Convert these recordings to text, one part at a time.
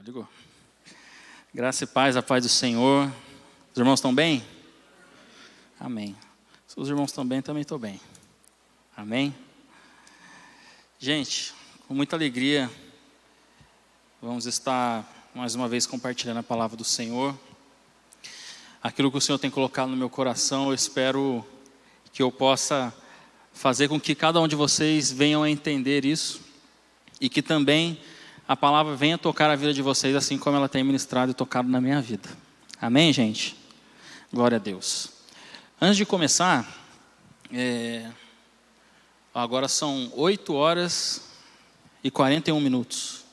Ligou. Graça e paz, a paz do Senhor. Os irmãos estão bem? Amém. Se os irmãos estão bem, também estou bem. Amém? Gente, com muita alegria, vamos estar mais uma vez compartilhando a palavra do Senhor. Aquilo que o Senhor tem colocado no meu coração, eu espero que eu possa fazer com que cada um de vocês venham a entender isso e que também a palavra venha tocar a vida de vocês assim como ela tem ministrado e tocado na minha vida. Amém, gente? Glória a Deus. Antes de começar, agora são 8 horas e 41 minutos.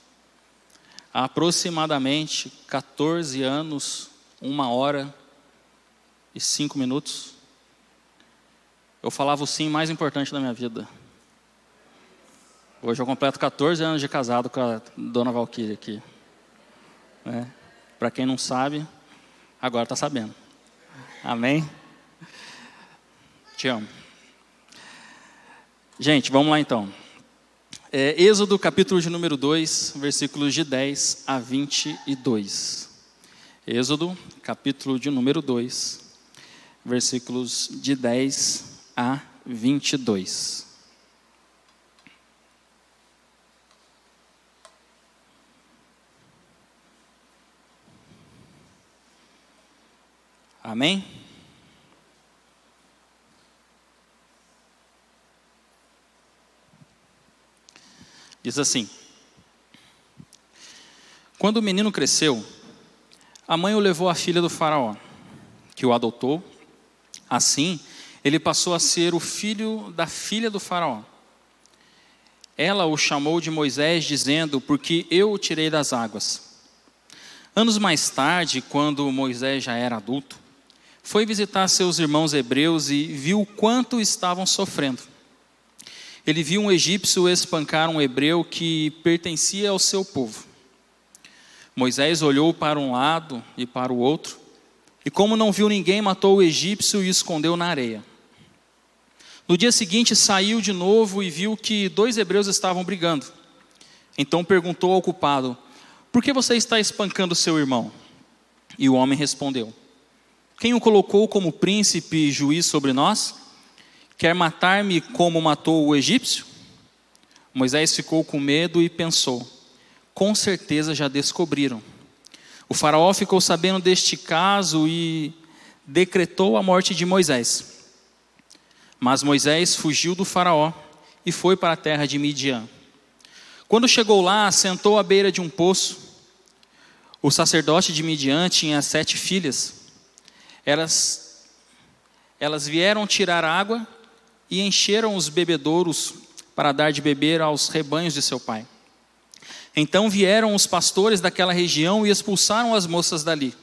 Há aproximadamente 14 anos, 1 hora e 5 minutos, eu falava o sim mais importante da minha vida. Hoje eu completo 14 anos de casado com a dona Valquíria aqui. Para quem não sabe, agora está sabendo. Amém? Te amo. Gente, vamos lá então. Êxodo capítulo de número 2, versículos de 10 a 22. Êxodo capítulo de número 2, versículos de 10 a 22. Amém? Diz assim: quando o menino cresceu, a mãe o levou à filha do faraó, que o adotou. Assim, ele passou a ser o filho da filha do faraó. Ela o chamou de Moisés, dizendo: porque eu o tirei das águas. Anos mais tarde, quando Moisés já era adulto, foi visitar seus irmãos hebreus e viu o quanto estavam sofrendo. Ele viu um egípcio espancar um hebreu que pertencia ao seu povo. Moisés olhou para um lado e para o outro, e como não viu ninguém, matou o egípcio e o escondeu na areia. No dia seguinte saiu de novo e viu que 2 hebreus estavam brigando. Então perguntou ao culpado: por que você está espancando seu irmão? E o homem respondeu: quem o colocou como príncipe e juiz sobre nós? Quer matar-me como matou o egípcio? Moisés ficou com medo e pensou: com certeza já descobriram. O faraó ficou sabendo deste caso e decretou a morte de Moisés. Mas Moisés fugiu do faraó e foi para a terra de Midian. Quando chegou lá, sentou à beira de um poço. O sacerdote de Midian tinha 7 filhas. Elas vieram tirar água e encheram os bebedouros para dar de beber aos rebanhos de seu pai. Então vieram os pastores daquela região e expulsaram as moças dali.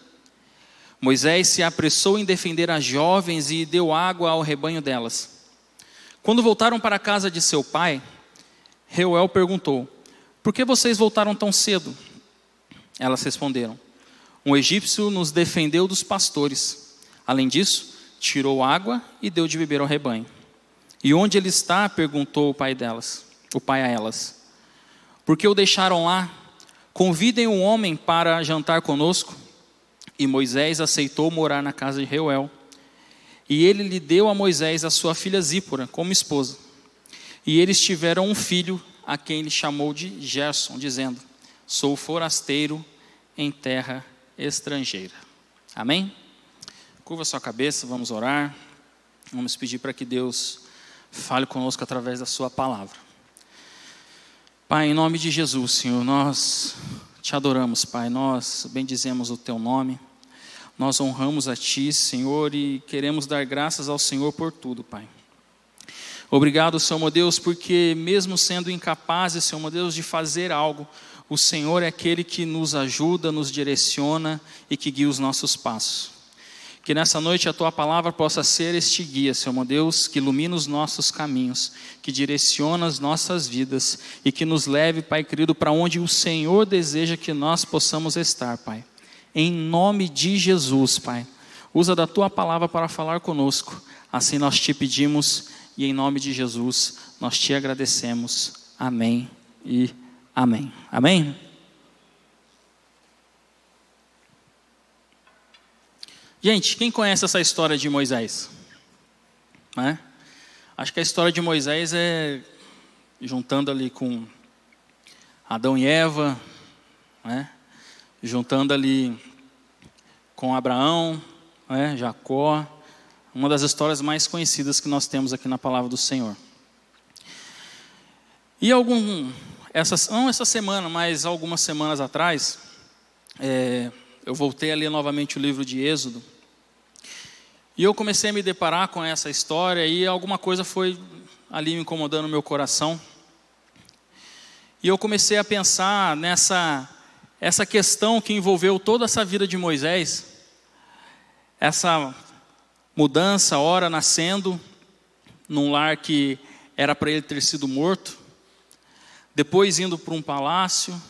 Moisés se apressou em defender as jovens e deu água ao rebanho delas. Quando voltaram para a casa de seu pai, Reuel perguntou: por que vocês voltaram tão cedo? Elas responderam: um egípcio nos defendeu dos pastores. Além disso, tirou água e deu de beber ao rebanho. E onde ele está? Perguntou o pai a elas. Por que o deixaram lá? Convidem um homem para jantar conosco. E Moisés aceitou morar na casa de Reuel. E ele lhe deu a Moisés a sua filha Zípora como esposa. E eles tiveram um filho, a quem ele chamou de Gerson, dizendo: sou forasteiro em terra estrangeira. Amém? Curva sua cabeça, vamos orar. Vamos pedir para que Deus fale conosco através da sua palavra. Pai, em nome de Jesus, Senhor, nós te adoramos, Pai. Nós bendizemos o teu nome. Nós honramos a ti, Senhor, e queremos dar graças ao Senhor por tudo, Pai. Obrigado, Senhor meu Deus, porque mesmo sendo incapazes, Senhor meu Deus, de fazer algo, o Senhor é aquele que nos ajuda, nos direciona e que guia os nossos passos. Que nessa noite a tua palavra possa ser este guia, Senhor meu Deus, que ilumina os nossos caminhos, que direciona as nossas vidas e que nos leve, Pai querido, para onde o Senhor deseja que nós possamos estar, Pai. Em nome de Jesus, Pai. Usa da tua palavra para falar conosco. Assim nós te pedimos e em nome de Jesus nós te agradecemos. Amém e amém. Amém? Gente, quem conhece essa história de Moisés? Né? Acho que a história de Moisés é juntando ali com Adão e Eva, né? Juntando ali com Abraão, né? Jacó, uma das histórias mais conhecidas que nós temos aqui na palavra do Senhor. E não essa semana, mas algumas semanas atrás, eu voltei a ler novamente o livro de Êxodo, e eu comecei a me deparar com essa história, e alguma coisa foi ali me incomodando no meu coração, e eu comecei a pensar essa questão que envolveu toda essa vida de Moisés, essa mudança, ora nascendo num lar que era para ele ter sido morto, depois indo para um palácio,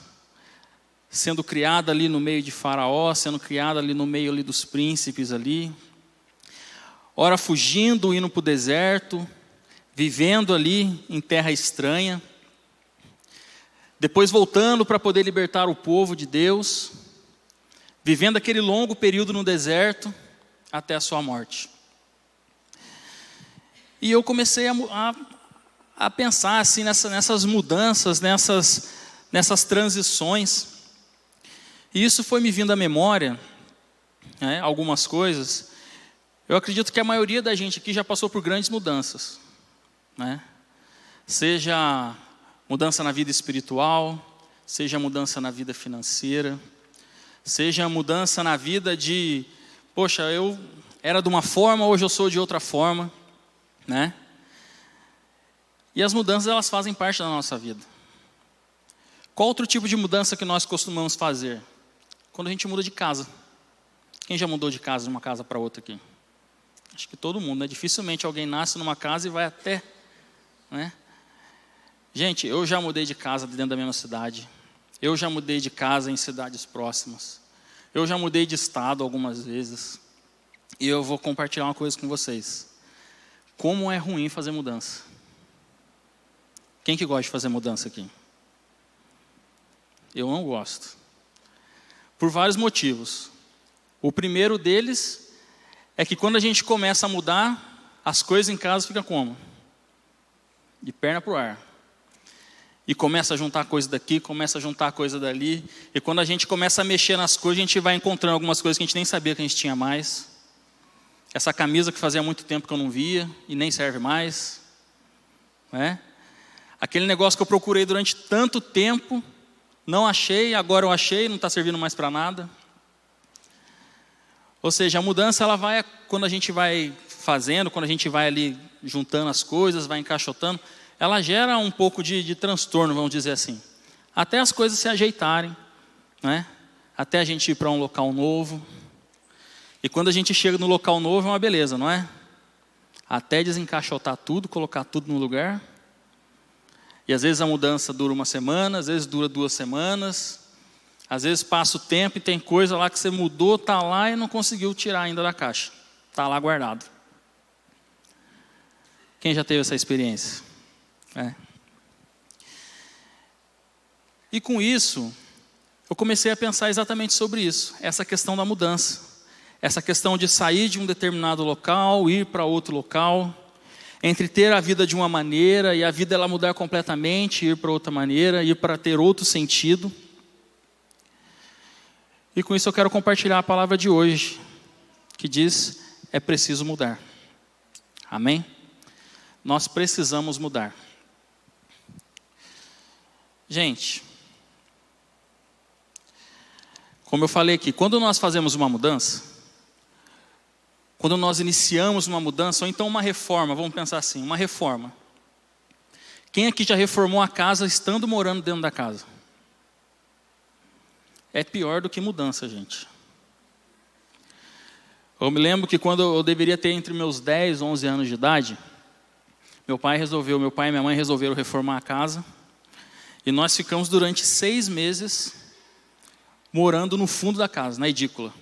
sendo criado ali no meio de Faraó, sendo criado ali no meio ali dos príncipes ali, ora fugindo, indo para o deserto, vivendo ali em terra estranha, depois voltando para poder libertar o povo de Deus, vivendo aquele longo período no deserto até a sua morte. E eu comecei a pensar assim nessas mudanças, nessas transições. E isso foi me vindo à memória, né, algumas coisas. Eu acredito que a maioria da gente aqui já passou por grandes mudanças, né? Seja mudança na vida espiritual, seja mudança na vida financeira, seja mudança na vida de, poxa, eu era de uma forma, hoje eu sou de outra forma, né? E as mudanças, elas fazem parte da nossa vida. Qual outro tipo de mudança que nós costumamos fazer? Quando a gente muda de casa. Quem já mudou de casa, de uma casa para outra aqui? Acho que todo mundo, né? Dificilmente alguém nasce numa casa e vai até, né? Gente, eu já mudei de casa dentro da mesma cidade. Eu já mudei de casa em cidades próximas. Eu já mudei de estado algumas vezes. E eu vou compartilhar uma coisa com vocês. Como é ruim fazer mudança. Quem que gosta de fazer mudança aqui? Eu não gosto. Por vários motivos. O primeiro deles é que quando a gente começa a mudar, as coisas em casa ficam como? De perna para o ar. E começa a juntar coisa daqui, começa a juntar coisa dali. E quando a gente começa a mexer nas coisas, a gente vai encontrando algumas coisas que a gente nem sabia que a gente tinha mais. Essa camisa que fazia muito tempo que eu não via e nem serve mais, né? Aquele negócio que eu procurei durante tanto tempo, não achei, agora eu achei, não está servindo mais para nada. Ou seja, a mudança, ela vai, quando a gente vai fazendo, quando a gente vai ali juntando as coisas, vai encaixotando, ela gera um pouco de transtorno, vamos dizer assim. Até as coisas se ajeitarem, né? Até a gente ir para um local novo. E quando a gente chega no local novo, é uma beleza, não é? Até desencaixotar tudo, colocar tudo no lugar. E às vezes a mudança dura uma semana, às vezes dura 2 semanas. Às vezes passa o tempo e tem coisa lá que você mudou, está lá e não conseguiu tirar ainda da caixa. Está lá guardado. Quem já teve essa experiência? E com isso, eu comecei a pensar exatamente sobre isso. Essa questão da mudança. Essa questão de sair de um determinado local, ir para outro local. Entre ter a vida de uma maneira e a vida ela mudar completamente, ir para outra maneira, ir para ter outro sentido. E com isso eu quero compartilhar a palavra de hoje, que diz, é preciso mudar. Amém? Nós precisamos mudar. Gente, como eu falei aqui, quando nós fazemos uma mudança, quando nós iniciamos uma mudança, ou então uma reforma, vamos pensar assim, uma reforma. Quem aqui já reformou a casa estando morando dentro da casa? É pior do que mudança, gente. Eu me lembro que quando eu deveria ter entre meus 10 e 11 anos de idade, meu pai e minha mãe resolveram reformar a casa, e nós ficamos durante 6 meses morando no fundo da casa, na edícula.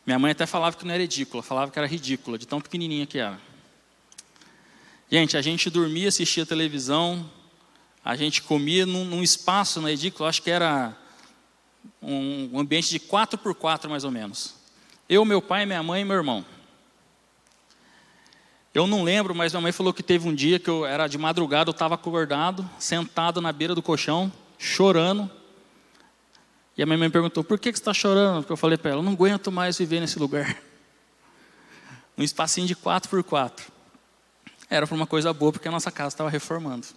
Minha mãe até falava que não era edícula, falava que era ridícula, de tão pequenininha que era. Gente, a gente dormia, assistia televisão, a gente comia num espaço na edícula, acho que era um ambiente de 4x4 mais ou menos. Eu, meu pai, minha mãe e meu irmão. Eu não lembro, mas minha mãe falou que teve um dia que eu era de madrugada, eu estava acordado, sentado na beira do colchão, chorando. E a minha mãe me perguntou, por que você está chorando? Porque eu falei para ela, eu não aguento mais viver nesse lugar. Um espacinho de 4x4. Era para uma coisa boa, porque a nossa casa estava reformando.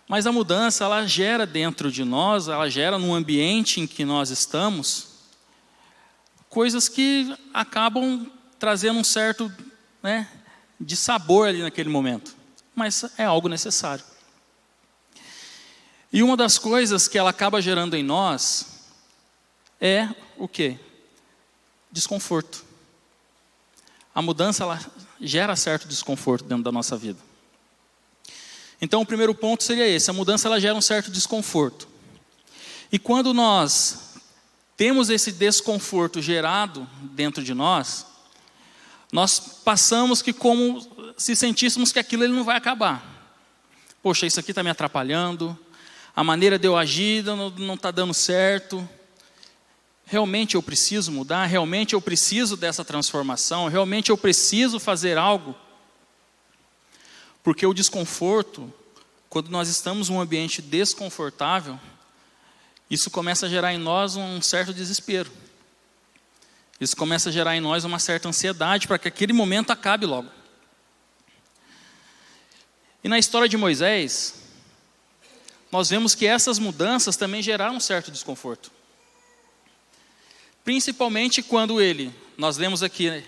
Mas a mudança, ela gera dentro de nós, ela gera no ambiente em que nós estamos, coisas que acabam trazendo um certo, de sabor ali naquele momento. Mas é algo necessário. E uma das coisas que ela acaba gerando em nós é o quê? Desconforto. A mudança, ela gera certo desconforto dentro da nossa vida. Então, o primeiro ponto seria esse. A mudança, ela gera um certo desconforto. E quando nós temos esse desconforto gerado dentro de nós passamos que como se sentíssemos que aquilo ele não vai acabar. Poxa, isso aqui está me atrapalhando. A maneira de eu agir não está dando certo. Realmente eu preciso mudar? Realmente eu preciso dessa transformação? Realmente eu preciso fazer algo? Porque o desconforto, quando nós estamos em um ambiente desconfortável, isso começa a gerar em nós um certo desespero. Isso começa a gerar em nós uma certa ansiedade para que aquele momento acabe logo. E na história de Moisés, nós vemos que essas mudanças também geraram um certo desconforto. Principalmente quando nós lemos aqui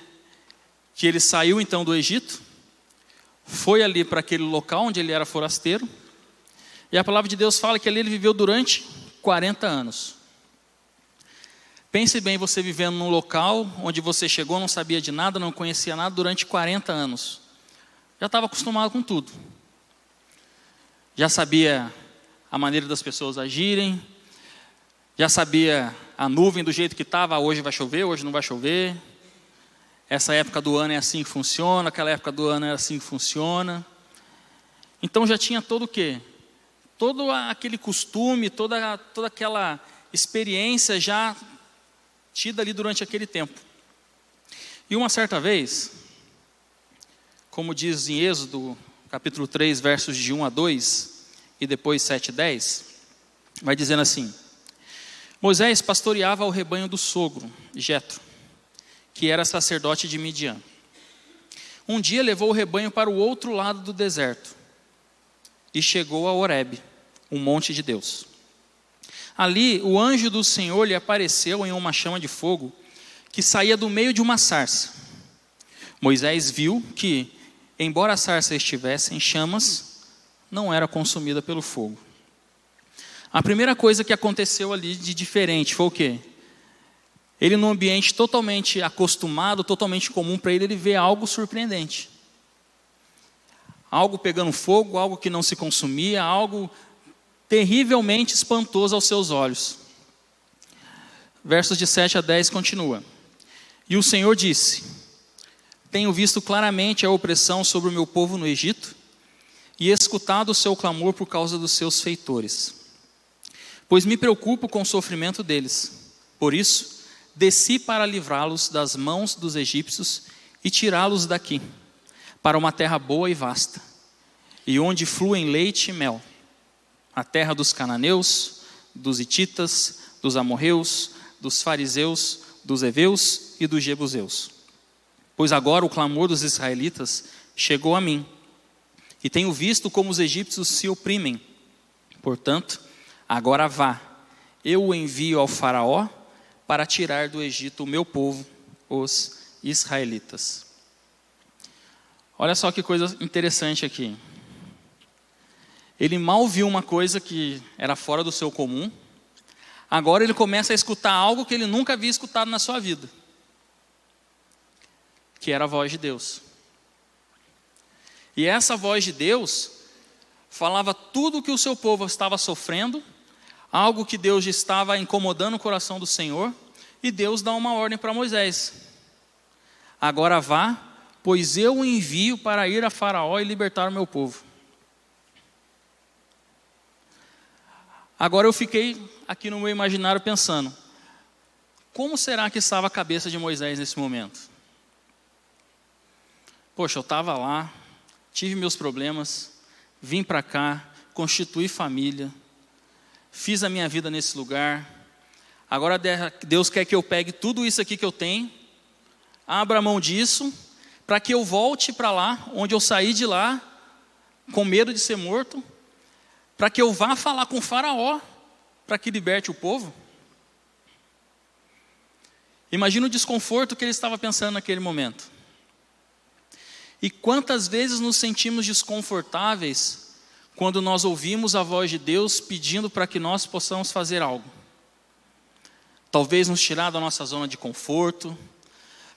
que ele saiu então do Egito, foi ali para aquele local onde ele era forasteiro, e a palavra de Deus fala que ali ele viveu durante 40 anos. Pense bem, você vivendo num local onde você chegou, não sabia de nada, não conhecia nada durante 40 anos. Já estava acostumado com tudo. Já sabia a maneira das pessoas agirem, já sabia a nuvem do jeito que estava, hoje vai chover, hoje não vai chover. Essa época do ano é assim que funciona, aquela época do ano é assim que funciona. Então já tinha todo o quê? Todo aquele costume, toda aquela experiência já tida ali durante aquele tempo. E uma certa vez, como diz em Êxodo, capítulo 3, versos de 1 a 2, e depois 7 e 10, vai dizendo assim: Moisés pastoreava o rebanho do sogro, Jetro, que era sacerdote de Midian. Um dia levou o rebanho para o outro lado do deserto e chegou a Horebe, um monte de Deus. Ali o anjo do Senhor lhe apareceu em uma chama de fogo que saía do meio de uma sarça. Moisés viu que, embora a sarça estivesse em chamas, não era consumida pelo fogo. A primeira coisa que aconteceu ali de diferente foi o quê? Ele, num ambiente totalmente acostumado, totalmente comum para ele vê algo surpreendente. Algo pegando fogo, algo que não se consumia, algo terrivelmente espantoso aos seus olhos. Versos de 7 a 10 continua. E o Senhor disse: Tenho visto claramente a opressão sobre o meu povo no Egito e escutado o seu clamor por causa dos seus feitores. Pois me preocupo com o sofrimento deles. Por isso, desci para livrá-los das mãos dos egípcios e tirá-los daqui, para uma terra boa e vasta, e onde fluem leite e mel, a terra dos cananeus, dos hititas, dos amorreus, dos fariseus, dos heveus e dos jebuseus. Pois agora o clamor dos israelitas chegou a mim, e tenho visto como os egípcios se oprimem. Portanto, agora vá, eu o envio ao faraó para tirar do Egito o meu povo, os israelitas. Olha só que coisa interessante aqui. Ele mal viu uma coisa que era fora do seu comum, agora ele começa a escutar algo que ele nunca havia escutado na sua vida, que era a voz de Deus. E essa voz de Deus falava tudo o que o seu povo estava sofrendo, algo que Deus estava incomodando o coração do Senhor, e Deus dá uma ordem para Moisés: agora vá, pois eu o envio para ir a Faraó e libertar o meu povo. Agora eu fiquei aqui no meu imaginário pensando, Como será que estava a cabeça de Moisés nesse momento? Poxa, eu estava lá, tive meus problemas, vim para cá, constituí família, fiz a minha vida nesse lugar. Agora Deus quer que eu pegue tudo isso aqui que eu tenho, abra mão disso, para que eu volte para lá, onde eu saí de lá, com medo de ser morto, para que eu vá falar com o Faraó, para que liberte o povo. Imagina o desconforto que ele estava pensando naquele momento. E quantas vezes nos sentimos desconfortáveis quando nós ouvimos a voz de Deus pedindo para que nós possamos fazer algo. Talvez nos tirar da nossa zona de conforto,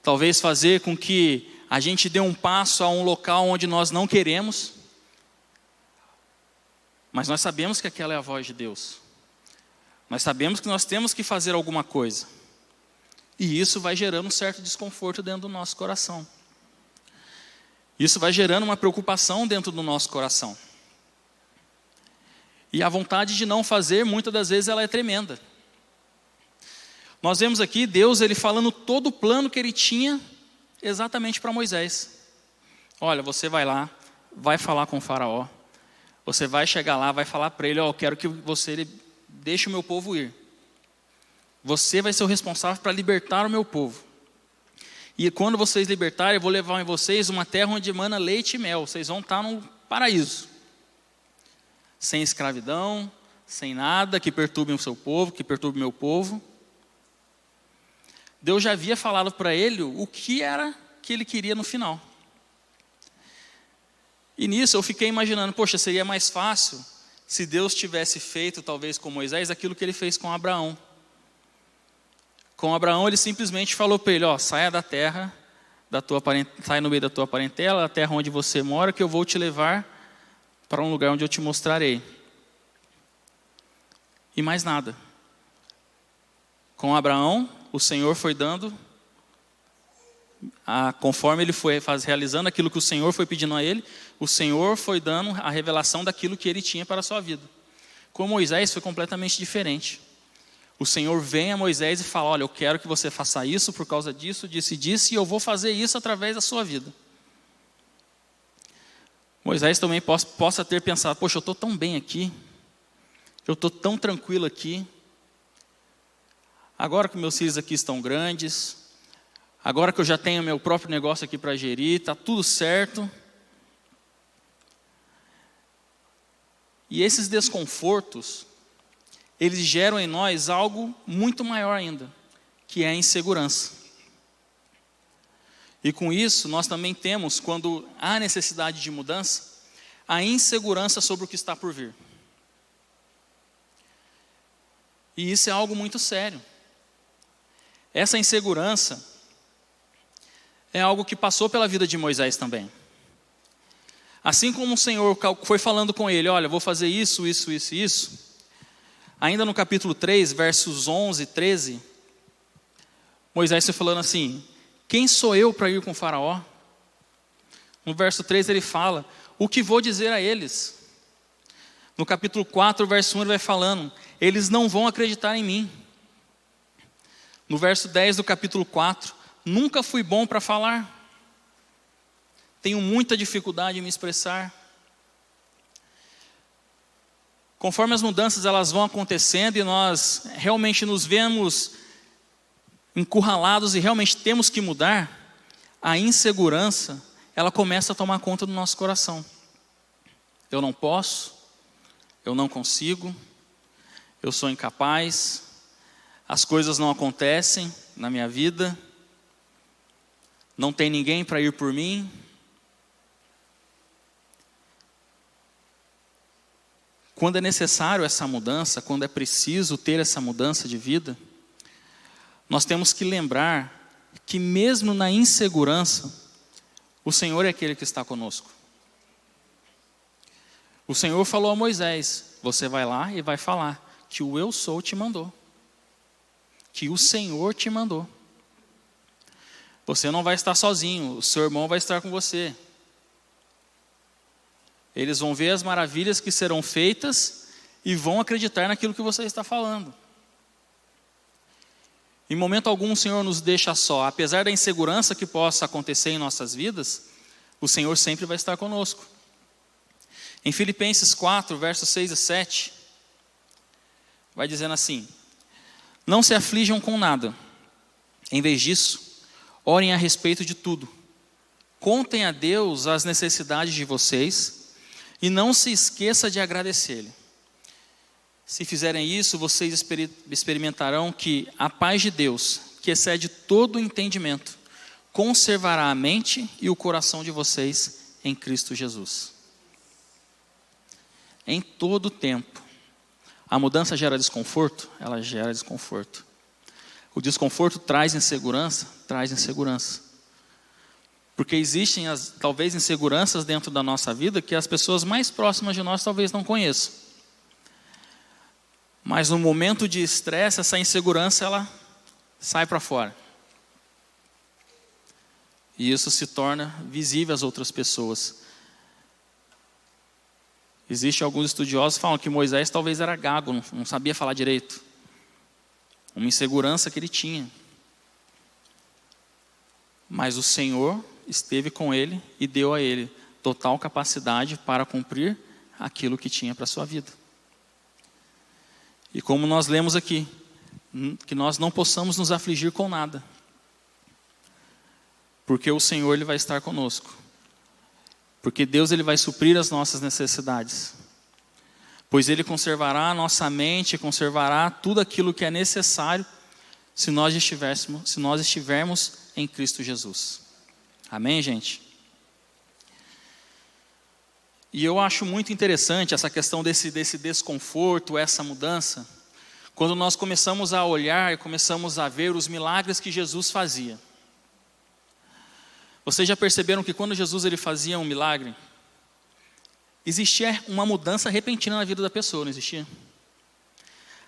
talvez fazer com que a gente dê um passo a um local onde nós não queremos, mas nós sabemos que aquela é a voz de Deus. Nós sabemos que nós temos que fazer alguma coisa. E isso vai gerando um certo desconforto dentro do nosso coração. Isso vai gerando uma preocupação dentro do nosso coração. E a vontade de não fazer, muitas das vezes, ela é tremenda. Nós vemos aqui Deus, ele falando todo o plano que ele tinha exatamente para Moisés. Olha, você vai lá, vai falar com o Faraó. Você vai chegar lá, vai falar para ele, eu quero que você deixe o meu povo ir. Você vai ser o responsável para libertar o meu povo. E quando vocês libertarem, eu vou levar em vocês uma terra onde emana leite e mel. Vocês vão estar no paraíso. Sem escravidão, sem nada que perturbe o seu povo, que perturbe o meu povo. Deus já havia falado para ele o que era que ele queria no final. E nisso eu fiquei imaginando, poxa, seria mais fácil se Deus tivesse feito, talvez com Moisés, aquilo que ele fez com Abraão. Com Abraão, ele simplesmente falou para ele, saia da terra, sai no meio da tua parentela, da terra onde você mora, que eu vou te levar para um lugar onde eu te mostrarei. E mais nada. Com Abraão, o Senhor foi dando, conforme ele foi realizando aquilo que o Senhor foi pedindo a ele, o Senhor foi dando a revelação daquilo que ele tinha para a sua vida. Com Moisés foi completamente diferente. O Senhor vem a Moisés e fala, olha, eu quero que você faça isso por causa disso, disso e disso, e eu vou fazer isso através da sua vida. Moisés também possa ter pensado, poxa, eu estou tão bem aqui, eu estou tão tranquilo aqui, agora que meus filhos aqui estão grandes, agora que eu já tenho meu próprio negócio aqui para gerir, está tudo certo. E esses desconfortos, eles geram em nós algo muito maior ainda, que é a insegurança. E com isso, nós também temos, quando há necessidade de mudança, a insegurança sobre o que está por vir. E isso é algo muito sério. Essa insegurança é algo que passou pela vida de Moisés também. Assim como o Senhor foi falando com ele, olha, vou fazer isso, isso, isso e isso. Ainda no capítulo 3, versos 11 e 13, Moisés foi falando assim, quem sou eu para ir com o Faraó? No verso 3 ele fala, o que vou dizer a eles? No capítulo 4, verso 1 ele vai falando, eles não vão acreditar em mim. No verso 10 do capítulo 4, nunca fui bom para falar. Tenho muita dificuldade em me expressar. Conforme as mudanças elas vão acontecendo e nós realmente nos vemos encurralados e realmente temos que mudar, a insegurança, ela começa a tomar conta do nosso coração. Eu não posso, eu não consigo, eu sou incapaz, as coisas não acontecem na minha vida, não tem ninguém para ir por mim. Quando é necessário essa mudança, quando é preciso ter essa mudança de vida, nós temos que lembrar que mesmo na insegurança, o Senhor é aquele que está conosco. O Senhor falou a Moisés, você vai lá e vai falar que o eu sou te mandou. Que o Senhor te mandou. Você não vai estar sozinho, o seu irmão vai estar com você. Eles vão ver as maravilhas que serão feitas e vão acreditar naquilo que você está falando. Em momento algum o Senhor nos deixa só. Apesar da insegurança que possa acontecer em nossas vidas, o Senhor sempre vai estar conosco. Em Filipenses 4, versos 6 e 7, vai dizendo assim: não se aflijam com nada. Em vez disso, orem a respeito de tudo. Contem a Deus as necessidades de vocês e não se esqueça de agradecer-lhe. Se fizerem isso, vocês experimentarão que a paz de Deus, que excede todo o entendimento, conservará a mente e o coração de vocês em Cristo Jesus. Em todo tempo. A mudança gera desconforto? Ela gera desconforto. O desconforto traz insegurança? Traz insegurança. Porque existem talvez inseguranças dentro da nossa vida que as pessoas mais próximas de nós talvez não conheçam. Mas no momento de estresse, essa insegurança ela sai para fora. E isso se torna visível às outras pessoas. Existem alguns estudiosos que falam que Moisés talvez era gago, não sabia falar direito. Uma insegurança que ele tinha. Mas o Senhor esteve com ele e deu a ele total capacidade para cumprir aquilo que tinha para a sua vida. E como nós lemos aqui, que nós não possamos nos afligir com nada. Porque o Senhor ele vai estar conosco. Porque Deus ele vai suprir as nossas necessidades. Pois Ele conservará a nossa mente, conservará tudo aquilo que é necessário se nós estivermos em Cristo Jesus. Amém, gente? E eu acho muito interessante essa questão desse desconforto, essa mudança, quando nós começamos a olhar e começamos a ver os milagres que Jesus fazia. Vocês já perceberam que quando Jesus ele fazia um milagre, existia uma mudança repentina na vida da pessoa, não existia?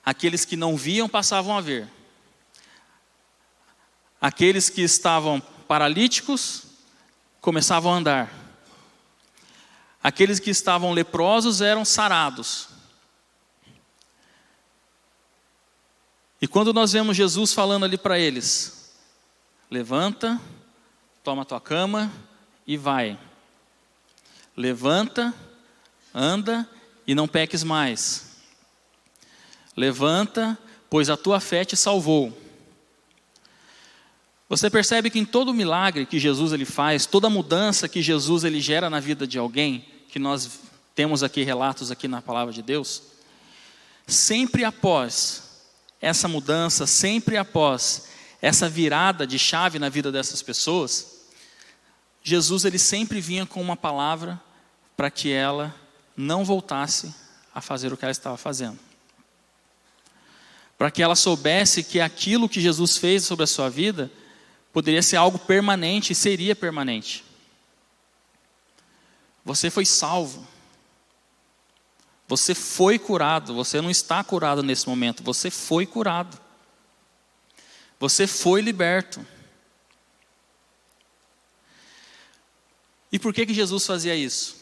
Aqueles que não viam passavam a ver. Aqueles que estavam paralíticos começavam a andar. Aqueles que estavam leprosos eram sarados. E quando nós vemos Jesus falando ali para eles: levanta, toma tua cama e vai. Levanta, anda e não peques mais. Levanta, pois a tua fé te salvou. Você percebe que em todo milagre que Jesus ele faz, toda mudança que Jesus ele gera na vida de alguém, que nós temos aqui relatos aqui na palavra de Deus, sempre após essa mudança, sempre após essa virada de chave na vida dessas pessoas, Jesus ele sempre vinha com uma palavra para que ela não voltasse a fazer o que ela estava fazendo. Para que ela soubesse que aquilo que Jesus fez sobre a sua vida poderia ser algo permanente e seria permanente. Você foi salvo. Você foi curado. Você não está curado nesse momento. Você foi curado. Você foi liberto. E por que Jesus fazia isso?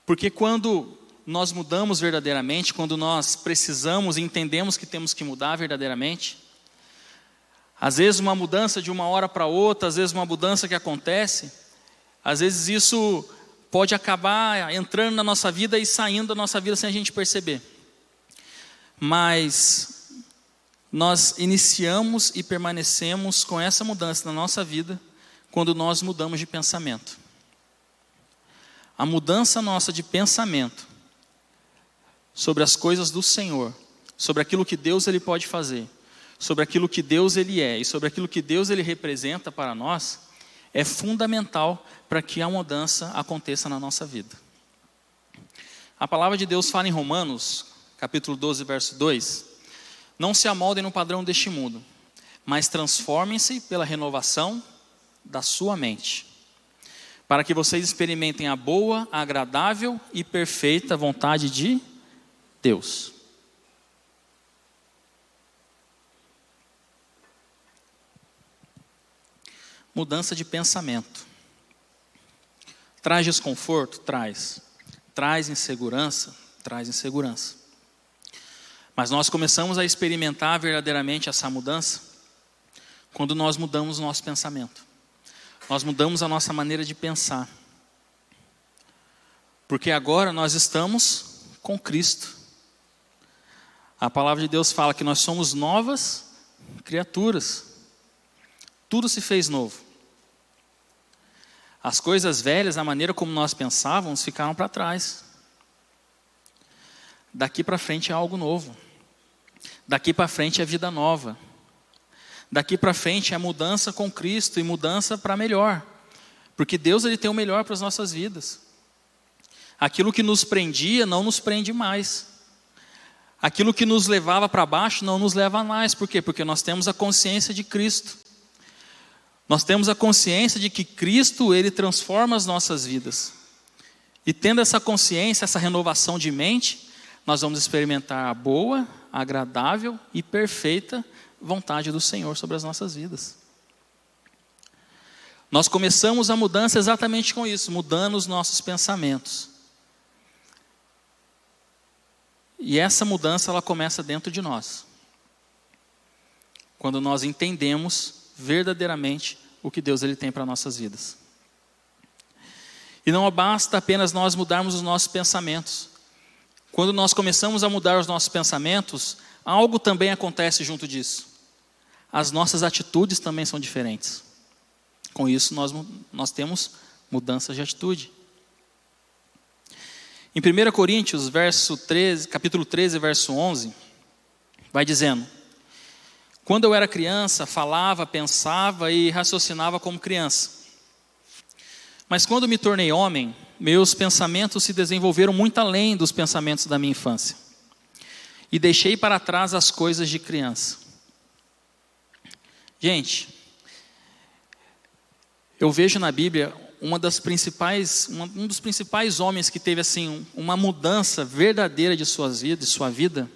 Porque quando nós mudamos verdadeiramente, quando nós precisamos e entendemos que temos que mudar verdadeiramente, às vezes uma mudança de uma hora para outra, às vezes uma mudança que acontece, às vezes isso pode acabar entrando na nossa vida e saindo da nossa vida sem a gente perceber. Mas nós iniciamos e permanecemos com essa mudança na nossa vida quando nós mudamos de pensamento. A mudança nossa de pensamento sobre as coisas do Senhor, sobre aquilo que Deus ele pode fazer, sobre aquilo que Deus ele é e sobre aquilo que Deus ele representa para nós, é fundamental para que a mudança aconteça na nossa vida. A palavra de Deus fala em Romanos, capítulo 12, verso 2, não se amoldem no padrão deste mundo, mas transformem-se pela renovação da sua mente, para que vocês experimentem a boa, agradável e perfeita vontade de Deus. Mudança de pensamento. Traz desconforto? Traz. Traz insegurança? Traz insegurança. Mas nós começamos a experimentar verdadeiramente essa mudança quando nós mudamos o nosso pensamento. Nós mudamos a nossa maneira de pensar. Porque agora nós estamos com Cristo. A palavra de Deus fala que nós somos novas criaturas. Tudo se fez novo. As coisas velhas, a maneira como nós pensávamos, ficaram para trás. Daqui para frente é algo novo. Daqui para frente é vida nova. Daqui para frente é mudança com Cristo e mudança para melhor. Porque Deus, Ele tem o melhor para as nossas vidas. Aquilo que nos prendia não nos prende mais. Aquilo que nos levava para baixo não nos leva mais. Por quê? Porque nós temos a consciência de Cristo. Nós temos a consciência de que Cristo, Ele transforma as nossas vidas. E tendo essa consciência, essa renovação de mente, nós vamos experimentar a boa, agradável e perfeita vontade do Senhor sobre as nossas vidas. Nós começamos a mudança exatamente com isso, mudando os nossos pensamentos. E essa mudança, ela começa dentro de nós. Quando nós entendemos verdadeiramente o que Deus, Ele tem para nossas vidas. E não basta apenas nós mudarmos os nossos pensamentos. Quando nós começamos a mudar os nossos pensamentos, algo também acontece junto disso. As nossas atitudes também são diferentes. Com isso nós temos mudanças de atitude. Em 1 Coríntios, capítulo 13, verso 11, vai dizendo: quando eu era criança, falava, pensava e raciocinava como criança. Mas quando me tornei homem, meus pensamentos se desenvolveram muito além dos pensamentos da minha infância. E deixei para trás as coisas de criança. Gente, eu vejo na Bíblia um dos principais homens que teve assim uma mudança verdadeira de sua vida,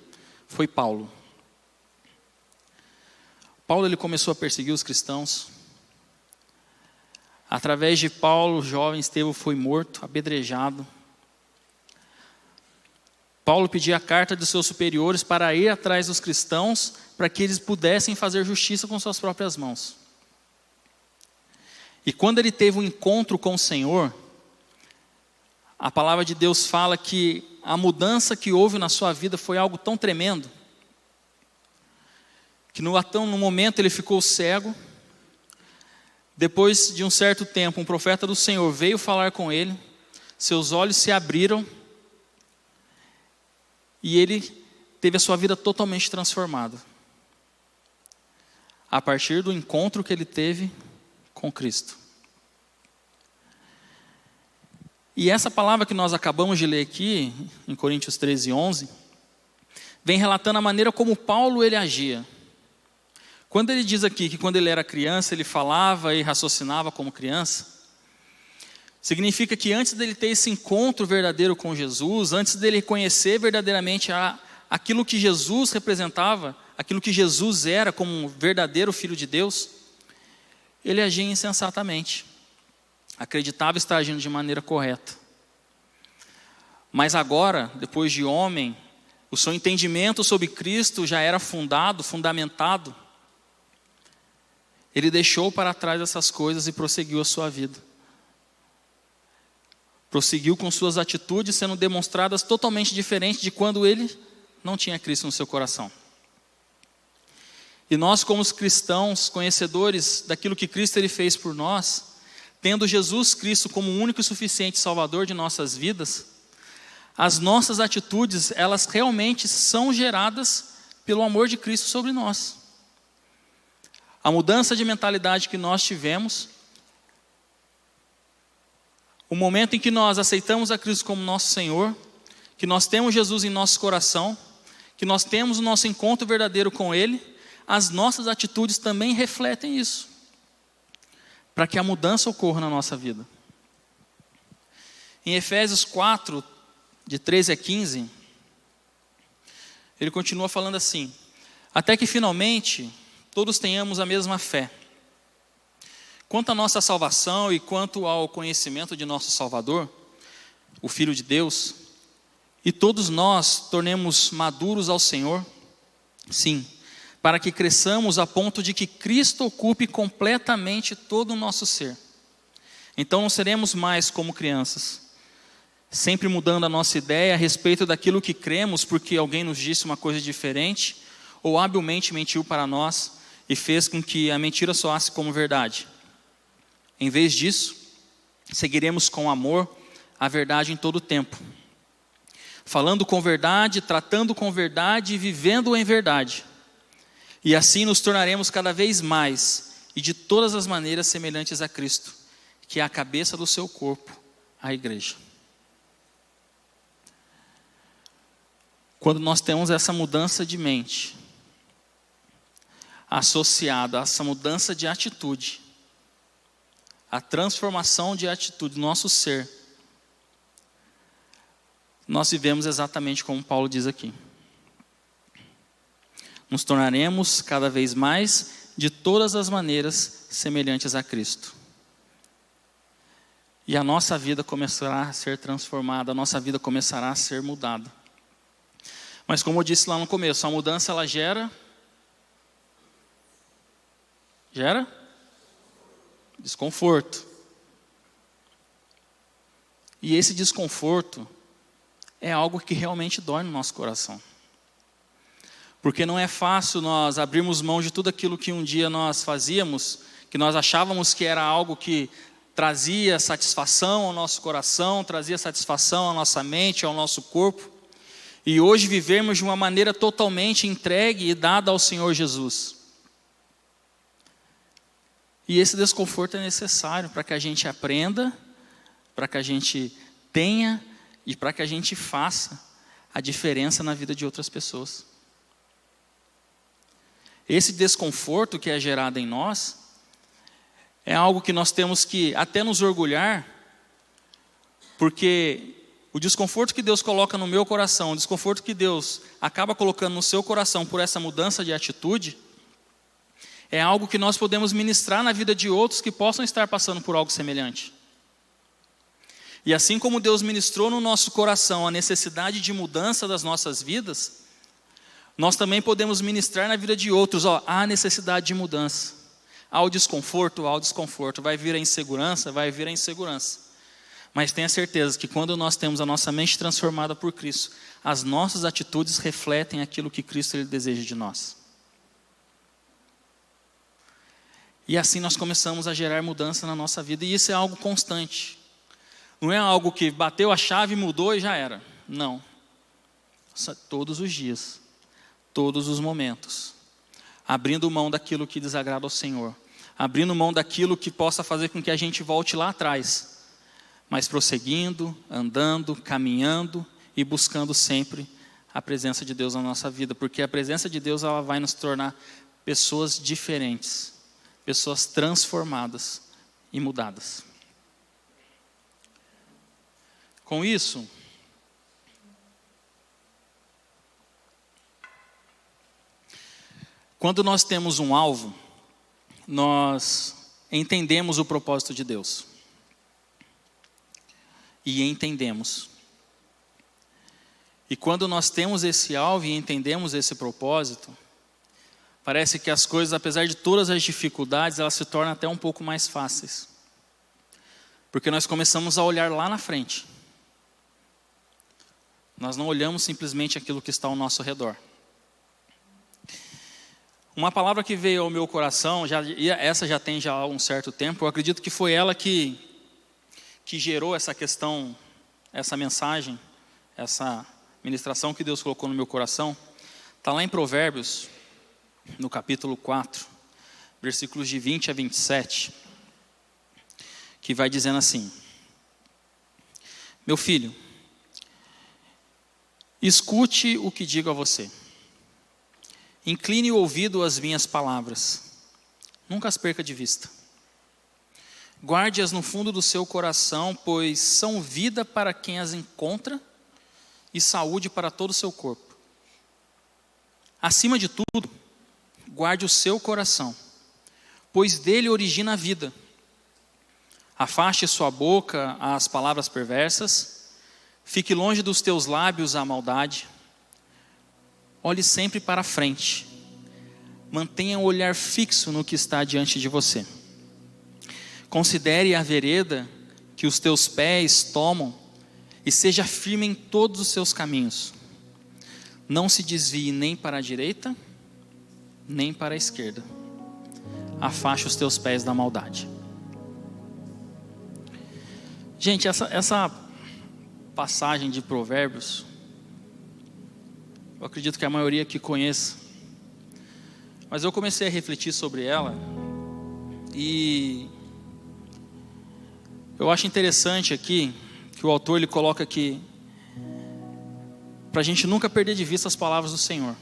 foi Paulo. Paulo, ele começou a perseguir os cristãos. Através de Paulo, o jovem Estevão foi morto, apedrejado. Paulo pedia a carta de seus superiores para ir atrás dos cristãos, para que eles pudessem fazer justiça com suas próprias mãos. E quando ele teve um encontro com o Senhor, a palavra de Deus fala que a mudança que houve na sua vida foi algo tão tremendo, que no momento ele ficou cego. Depois de um certo tempo, um profeta do Senhor veio falar com ele, seus olhos se abriram, e ele teve a sua vida totalmente transformada, a partir do encontro que ele teve com Cristo. E essa palavra que nós acabamos de ler aqui, em Coríntios 13, 11, vem relatando a maneira como Paulo ele agia. Quando ele diz aqui que quando ele era criança, ele falava e raciocinava como criança, significa que antes dele ter esse encontro verdadeiro com Jesus, antes dele conhecer verdadeiramente aquilo que Jesus representava, aquilo que Jesus era como um verdadeiro Filho de Deus, ele agia insensatamente, acreditava estar agindo de maneira correta. Mas agora, depois de homem, o seu entendimento sobre Cristo já era fundamentado. Ele deixou para trás essas coisas e prosseguiu a sua vida. Prosseguiu com suas atitudes sendo demonstradas totalmente diferentes de quando ele não tinha Cristo no seu coração. E nós, como os cristãos, conhecedores daquilo que Cristo ele fez por nós, tendo Jesus Cristo como o único e suficiente Salvador de nossas vidas, as nossas atitudes, elas realmente são geradas pelo amor de Cristo sobre nós. A mudança de mentalidade que nós tivemos, o momento em que nós aceitamos a Cristo como nosso Senhor, que nós temos Jesus em nosso coração, que nós temos o nosso encontro verdadeiro com Ele, as nossas atitudes também refletem isso, para que a mudança ocorra na nossa vida. Em Efésios 4, de 13 a 15, ele continua falando assim: até que finalmente todos tenhamos a mesma fé. Quanto à nossa salvação e quanto ao conhecimento de nosso Salvador, o Filho de Deus, E todos nós tornemos maduros ao Senhor? Sim, para que cresçamos a ponto de que Cristo ocupe completamente todo o nosso ser. Então não seremos mais como crianças, sempre mudando a nossa ideia a respeito daquilo que cremos porque alguém nos disse uma coisa diferente ou habilmente mentiu para nós e fez com que a mentira soasse como verdade. Em vez disso, seguiremos com amor a verdade em todo o tempo, falando com verdade, tratando com verdade e vivendo em verdade. E assim nos tornaremos cada vez mais e de todas as maneiras semelhantes a Cristo, que é a cabeça do seu corpo, a igreja. Quando nós temos essa mudança de mente, associada a essa mudança de atitude, a transformação de atitude do nosso ser, nós vivemos exatamente como Paulo diz aqui. Nos tornaremos cada vez mais, de todas as maneiras, semelhantes a Cristo. E a nossa vida começará a ser transformada, a nossa vida começará a ser mudada. Mas como eu disse lá no começo, a mudança ela gera desconforto. E esse desconforto é algo que realmente dói no nosso coração. Porque não é fácil nós abrirmos mão de tudo aquilo que um dia nós fazíamos, que nós achávamos que era algo que trazia satisfação ao nosso coração, trazia satisfação à nossa mente, ao nosso corpo, e hoje vivemos de uma maneira totalmente entregue e dada ao Senhor Jesus. E esse desconforto é necessário para que a gente aprenda, para que a gente tenha e para que a gente faça a diferença na vida de outras pessoas. Esse desconforto que é gerado em nós é algo que nós temos que até nos orgulhar, porque o desconforto que Deus coloca no meu coração, o desconforto que Deus acaba colocando no seu coração por essa mudança de atitude, é algo que nós podemos ministrar na vida de outros que possam estar passando por algo semelhante. E assim como Deus ministrou no nosso coração a necessidade de mudança das nossas vidas, nós também podemos ministrar na vida de outros, há necessidade de mudança. Há o desconforto, vai vir a insegurança, Mas tenha certeza que quando nós temos a nossa mente transformada por Cristo, as nossas atitudes refletem aquilo que Cristo ele deseja de nós. E assim nós começamos a gerar mudança na nossa vida, e isso é algo constante. Não é algo que bateu a chave, mudou e já era. Não. Todos os dias, todos os momentos, abrindo mão daquilo que desagrada ao Senhor, abrindo mão daquilo que possa fazer com que a gente volte lá atrás, mas prosseguindo, andando, caminhando e buscando sempre a presença de Deus na nossa vida, porque a presença de Deus ela vai nos tornar pessoas diferentes, pessoas transformadas e mudadas. Com isso, quando nós temos um alvo, nós entendemos o propósito de Deus. E entendemos. E quando nós temos esse alvo e entendemos esse propósito, parece que as coisas, apesar de todas as dificuldades, elas se tornam até um pouco mais fáceis. Porque nós começamos a olhar lá na frente. Nós não olhamos simplesmente aquilo que está ao nosso redor. Uma palavra que veio ao meu coração, essa já tem já um certo tempo, eu acredito que foi ela que gerou essa questão, essa mensagem, essa ministração que Deus colocou no meu coração. Está lá em Provérbios, no capítulo 4, versículos de 20 a 27, que vai dizendo assim: meu filho, escute o que digo a você. Incline o ouvido às minhas palavras. Nunca as perca de vista. Guarde-as no fundo do seu coração, pois são vida para quem as encontra e saúde para todo o seu corpo. Acima de tudo, guarde o seu coração, pois dele origina a vida. Afaste sua boca às palavras perversas, Fique longe dos teus lábios a maldade. Olhe sempre para frente. Mantenha o olhar fixo no que está diante de você. Considere a vereda que os teus pés tomam e seja firme em todos os seus caminhos. Não se desvie nem para a direita, nem para a esquerda. Afaste os teus pés da maldade. Gente, essa passagem de Provérbios, eu acredito que a maioria aqui conheça, mas eu comecei a refletir sobre ela e eu acho interessante aqui que o autor ele coloca aqui para a gente nunca perder de vista as palavras do Senhor.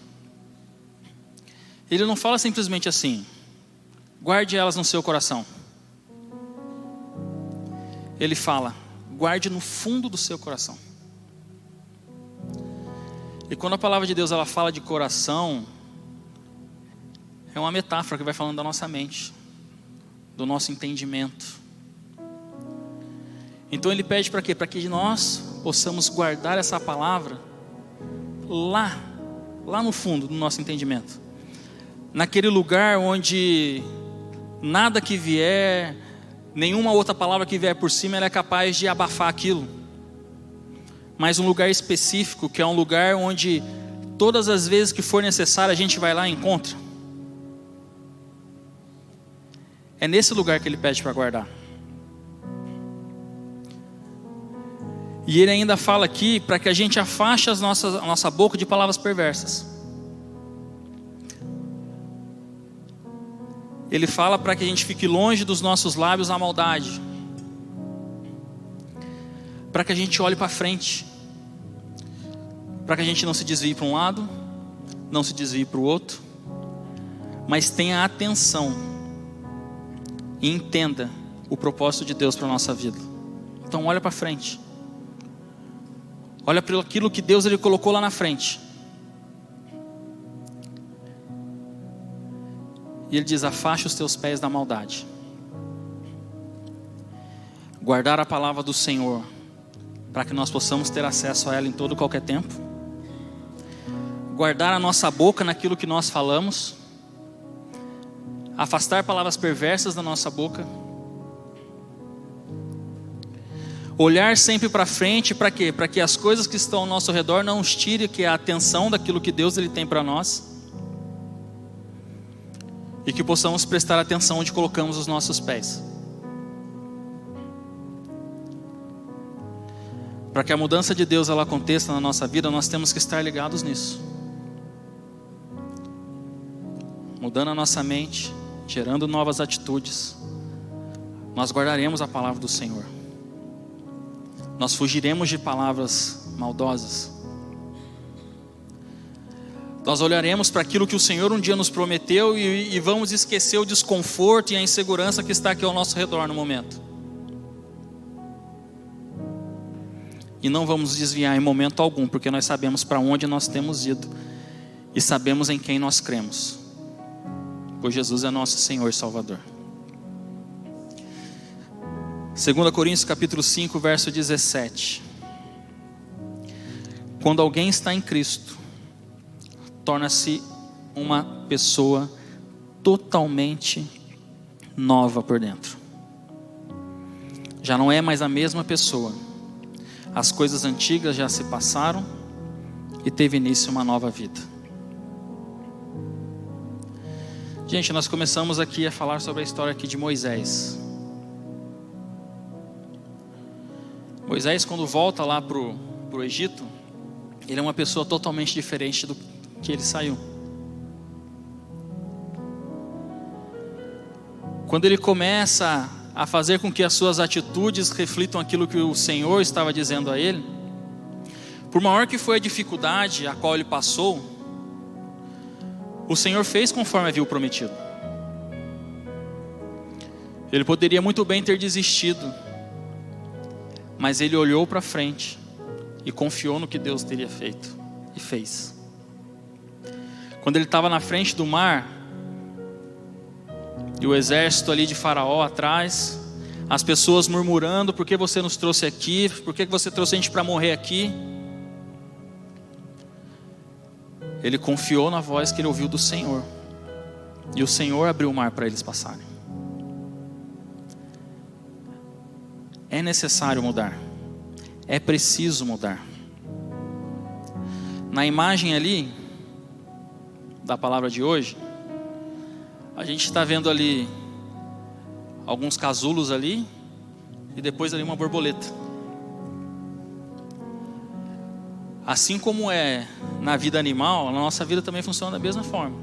Ele não fala simplesmente assim: guarde elas no seu coração. Ele fala: guarde no fundo do seu coração. E quando a palavra de Deus ela fala de coração, é uma metáfora que vai falando da nossa mente, do nosso entendimento. Então ele pede para quê? Para que nós possamos guardar essa palavra lá no fundo do nosso entendimento, naquele lugar onde nada que vier, nenhuma outra palavra que vier por cima, ela é capaz de abafar aquilo. Mas um lugar específico, que é um lugar onde todas as vezes que for necessário a gente vai lá e encontra. É nesse lugar que ele pede para guardar. E ele ainda fala aqui para que a gente afaste a nossa boca de palavras perversas. Ele fala para que a gente fique longe dos nossos lábios a maldade. Para que a gente olhe para frente. Para que a gente não se desvie para um lado, não se desvie para o outro, mas tenha atenção e entenda o propósito de Deus para a nossa vida. Então olha para frente. Olha para aquilo que Deus ele colocou lá na frente. E ele diz: afaste os teus pés da maldade. Guardar a palavra do Senhor, para que nós possamos ter acesso a ela em todo e qualquer tempo. Guardar a nossa boca naquilo que nós falamos. Afastar palavras perversas da nossa boca. Olhar sempre para frente, para quê? Para que as coisas que estão ao nosso redor não nos tirem que a atenção daquilo que Deus ele tem para nós. E que possamos prestar atenção onde colocamos os nossos pés. Para que a mudança de Deus ela aconteça na nossa vida, nós temos que estar ligados nisso. Mudando a nossa mente, gerando novas atitudes, nós guardaremos a palavra do Senhor. Nós fugiremos de palavras maldosas. Nós olharemos para aquilo que o Senhor um dia nos prometeu e vamos esquecer o desconforto e a insegurança que está aqui ao nosso redor no momento. E não vamos desviar em momento algum, porque nós sabemos para onde nós temos ido e sabemos em quem nós cremos, pois Jesus é nosso Senhor e Salvador. 2 Coríntios capítulo 5, verso 17. Quando alguém está em Cristo, torna-se uma pessoa totalmente nova por dentro. Já não é mais a mesma pessoa. As coisas antigas já se passaram e teve início uma nova vida. Gente, nós começamos aqui a falar sobre a história aqui de Moisés. Moisés, quando volta lá para o Egito, ele é uma pessoa totalmente diferente do que ele saiu. Quando ele começa a fazer com que as suas atitudes reflitam aquilo que o Senhor estava dizendo a ele, por maior que foi a dificuldade a qual ele passou, o Senhor fez conforme havia prometido. Ele poderia muito bem ter desistido, mas ele olhou para frente e confiou no que Deus teria feito e fez. Quando ele estava na frente do mar e o exército ali de Faraó atrás, as pessoas murmurando: por que você nos trouxe aqui? Por que você trouxe a gente para morrer aqui? Ele confiou na voz que ele ouviu do Senhor, e o Senhor abriu o mar para eles passarem. É necessário mudar, é preciso mudar. Na imagem ali da palavra de hoje, a gente está vendo ali alguns casulos ali, e depois ali uma borboleta. Assim como é na vida animal, na nossa vida também funciona da mesma forma.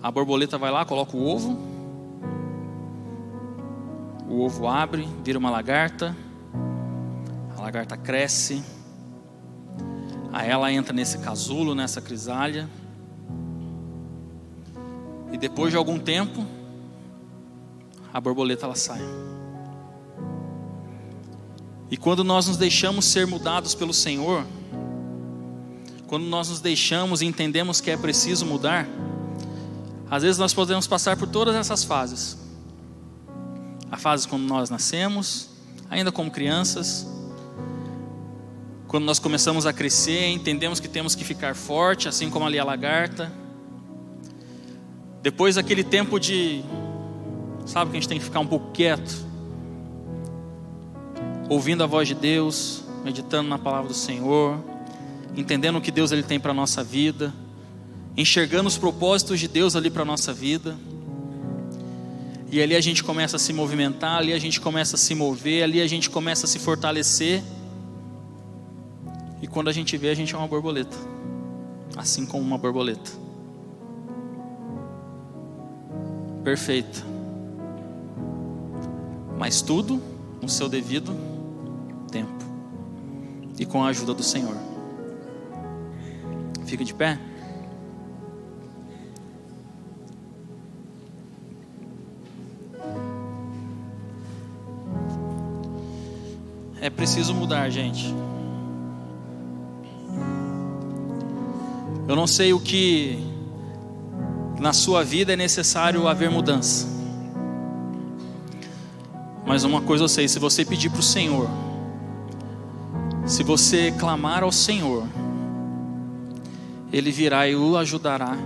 A borboleta vai lá, coloca o ovo abre, vira uma lagarta, a lagarta cresce, aí ela entra nesse casulo, nessa crisália, e depois de algum tempo, a borboleta ela sai. E quando nós nos deixamos ser mudados pelo Senhor, quando nós nos deixamos e entendemos que é preciso mudar, às vezes nós podemos passar por todas essas fases. A fase quando nós nascemos, ainda como crianças, quando nós começamos a crescer, entendemos que temos que ficar forte, assim como ali a lagarta. Depois daquele tempo de, sabe, que a gente tem que ficar um pouco quieto, ouvindo a voz de Deus, meditando na palavra do Senhor, entendendo o que Deus ele tem para a nossa vida, enxergando os propósitos de Deus ali para a nossa vida. E ali a gente começa a se movimentar, ali a gente começa a se mover, ali a gente começa a se fortalecer. E quando a gente vê, a gente é uma borboleta, assim como uma borboleta, perfeita, mas tudo no seu devido tempo e com a ajuda do Senhor. Fica de pé. É preciso mudar, gente. Eu não sei o que na sua vida é necessário haver mudança, mas uma coisa eu sei: se você pedir para o Senhor, se você clamar ao Senhor, Ele virá e o ajudará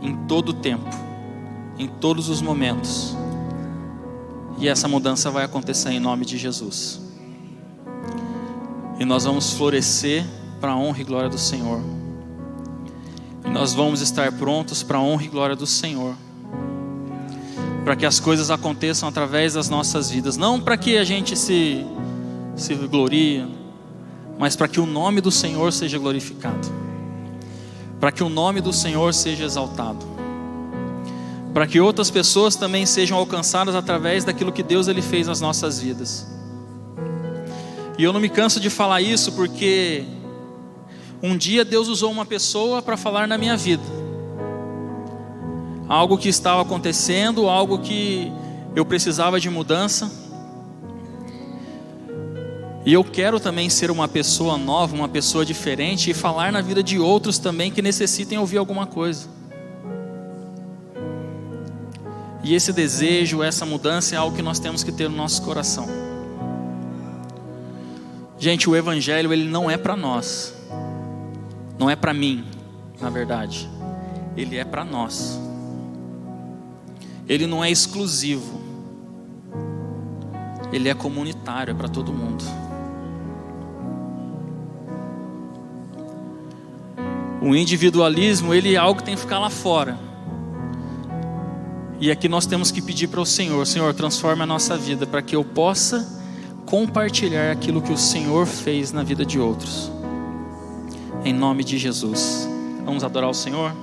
em todo o tempo, em todos os momentos. E essa mudança vai acontecer em nome de Jesus. E nós vamos florescer para a honra e glória do Senhor. E nós vamos estar prontos para a honra e glória do Senhor, para que as coisas aconteçam através das nossas vidas. Não para que a gente se glorie, mas para que o nome do Senhor seja glorificado, para que o nome do Senhor seja exaltado, para que outras pessoas também sejam alcançadas através daquilo que Deus ele fez nas nossas vidas. E eu não me canso de falar isso, porque um dia Deus usou uma pessoa para falar na minha vida algo que estava acontecendo, algo que eu precisava de mudança. E eu quero também ser uma pessoa nova, uma pessoa diferente, e falar na vida de outros também que necessitem ouvir alguma coisa. E esse desejo, essa mudança é algo que nós temos que ter no nosso coração. Gente, o Evangelho ele não é para nós, não é para mim, na verdade. Ele é para nós. Ele não é exclusivo. Ele é comunitário, é para todo mundo. O individualismo, ele é algo que tem que ficar lá fora. E aqui nós temos que pedir para o Senhor: Senhor, transforma a nossa vida, para que eu possa compartilhar aquilo que o Senhor fez na vida de outros. Em nome de Jesus. Vamos adorar o Senhor?